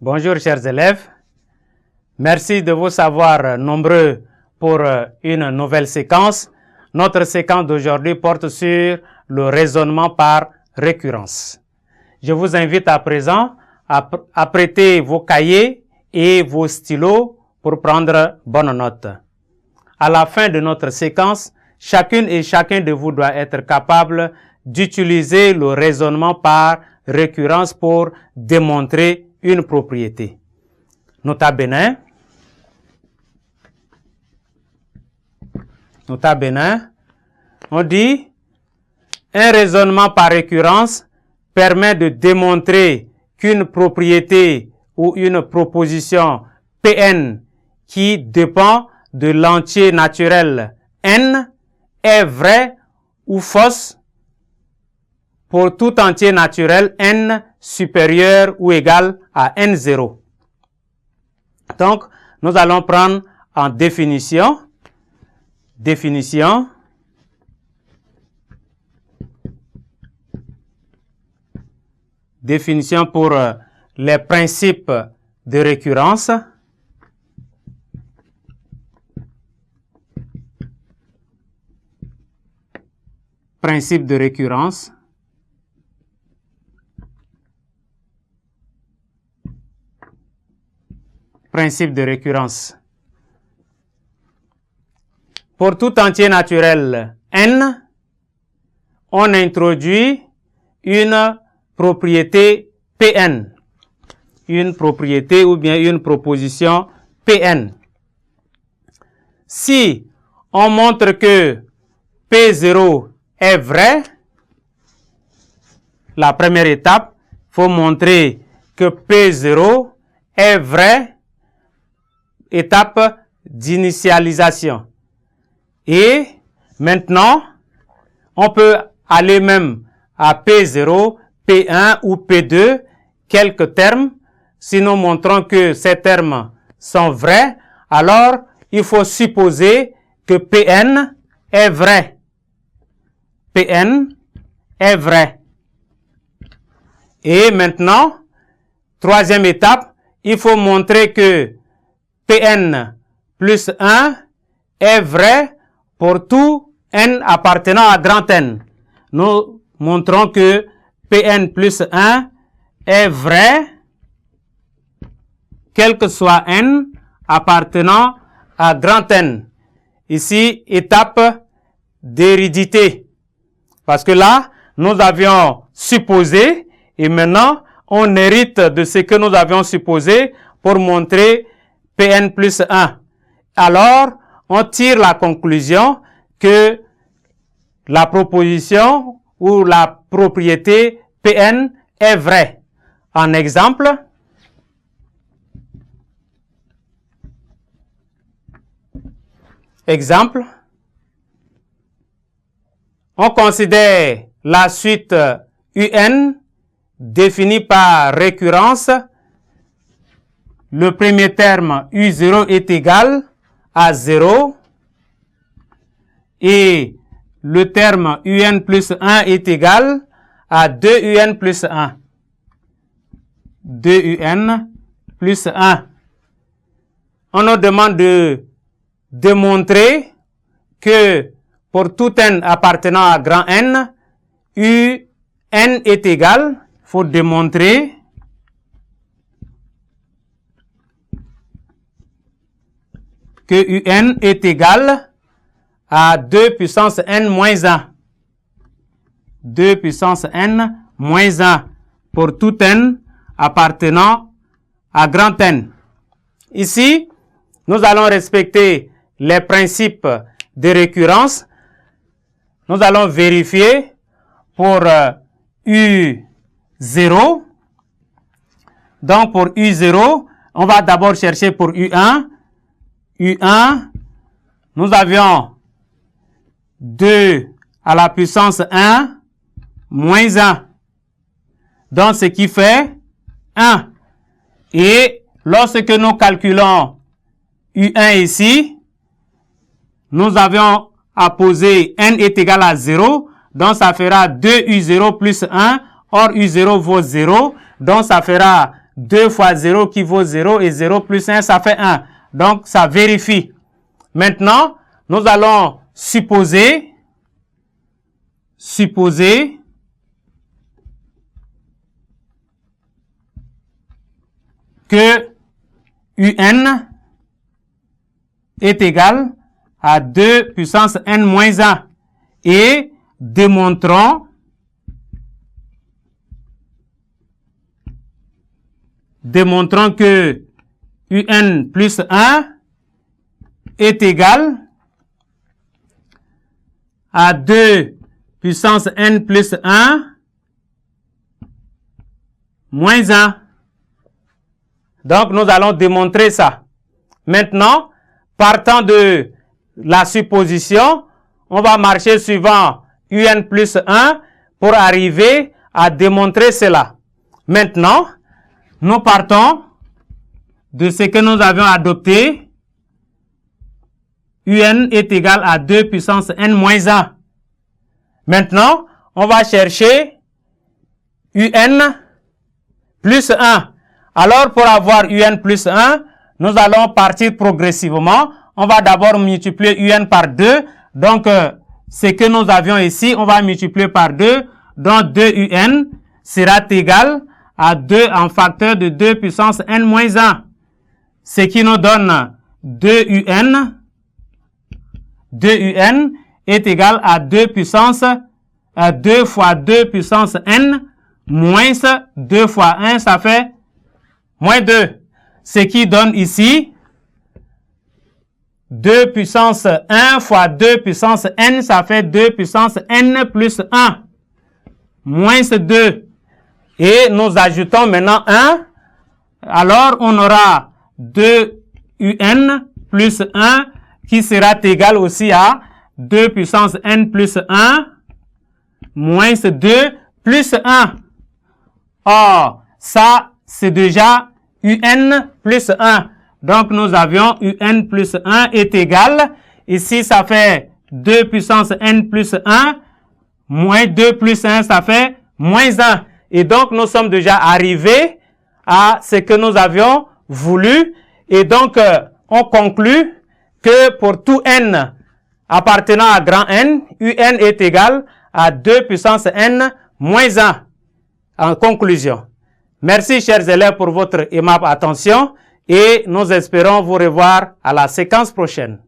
Bonjour chers élèves, merci de vous savoir nombreux pour une nouvelle séquence. Notre séquence d'aujourd'hui porte sur le raisonnement par récurrence. Je vous invite à présent à prêter vos cahiers et vos stylos pour prendre bonne note. À la fin de notre séquence, chacune et chacun de vous doit être capable d'utiliser le raisonnement par récurrence pour démontrer une propriété. Nota bene, on dit un raisonnement par récurrence permet de démontrer qu'une propriété ou une proposition Pn qui dépend de l'entier naturel n est vraie ou fausse pour tout entier naturel n supérieur ou égal à n0. Donc, nous allons prendre en définition pour les principes de récurrence. Principe de récurrence. Principe de récurrence. Pour tout entier naturel n, on introduit une propriété Pn. Une propriété ou bien une proposition Pn. Si on montre que P0 est vrai, la première étape, il faut montrer que P0 est vrai. Étape d'initialisation. Et maintenant, on peut aller même à P0, P1 ou P2, quelques termes. Si nous montrons que ces termes sont vrais, alors il faut supposer que Pn est vrai. Pn est vrai. Et maintenant, troisième étape, il faut montrer que Pn plus 1 est vrai pour tout n appartenant à grand N. Nous montrons que Pn plus 1 est vrai quel que soit n appartenant à grand N. Ici, étape d'hérédité. Parce que là, nous avions supposé et maintenant, on hérite de ce que nous avions supposé pour montrer Pn plus 1. Alors, on tire la conclusion que la proposition ou la propriété Pn est vraie. En exemple, on considère la suite un définie par récurrence. Le premier terme u0 est égal à 0 et le terme un plus 1 est égal à 2un plus 1. 2un plus 1. On nous demande de démontrer que pour tout n appartenant à grand N, un est égal. Il faut démontrer que un est égal à 2 puissance n moins 1. 2 puissance n moins 1 pour tout n appartenant à grand N. Ici, nous allons respecter les principes de récurrence. Nous allons vérifier pour U0. Donc, pour U0, on va d'abord chercher pour U1. U1, nous avions 2 à la puissance 1 moins 1. Donc, ce qui fait 1. Et lorsque nous calculons U1 ici, nous avions à poser n est égal à 0. Donc, ça fera 2U0 plus 1. Or, U0 vaut 0. Donc, ça fera 2 fois 0 qui vaut 0 et 0 plus 1, ça fait 1. Donc, ça vérifie. Maintenant, nous allons supposer que UN est égal à 2 puissance n moins 1 et démontrons que UN plus 1 est égal à 2 puissance n plus 1 moins 1. Donc, nous allons démontrer ça. Maintenant, partant de la supposition, on va marcher suivant UN plus 1 pour arriver à démontrer cela. Maintenant, nous partons de ce que nous avions adopté. UN est égal à 2 puissance n moins 1. Maintenant, on va chercher UN plus 1. Alors, pour avoir UN plus 1, nous allons partir progressivement. On va d'abord multiplier UN par 2. Donc, ce que nous avions ici, on va multiplier par 2. Donc, 2UN sera égal à 2 en facteur de 2 puissance n moins 1. Ce qui nous donne 2UN. 2UN est égal à 2 puissance 2 fois 2 puissance n moins 2 fois 1, ça fait moins 2. Ce qui donne ici 2 puissance 1 fois 2 puissance n, ça fait 2 puissance n plus 1, moins 2. Et nous ajoutons maintenant 1. Alors, on aura 2UN plus 1 qui sera égal aussi à 2 puissance n plus 1 moins 2 plus 1. Or, ça, c'est déjà UN plus 1. Donc, nous avions UN plus 1 est égal. Ici, ça fait 2 puissance n plus 1 moins 2 plus 1, ça fait moins 1. Et donc, nous sommes déjà arrivés à ce que nous avions voulu. Et donc, on conclut que pour tout n appartenant à grand N, UN est égal à 2 puissance n moins 1. En conclusion, merci chers élèves pour votre aimable attention et nous espérons vous revoir à la séquence prochaine.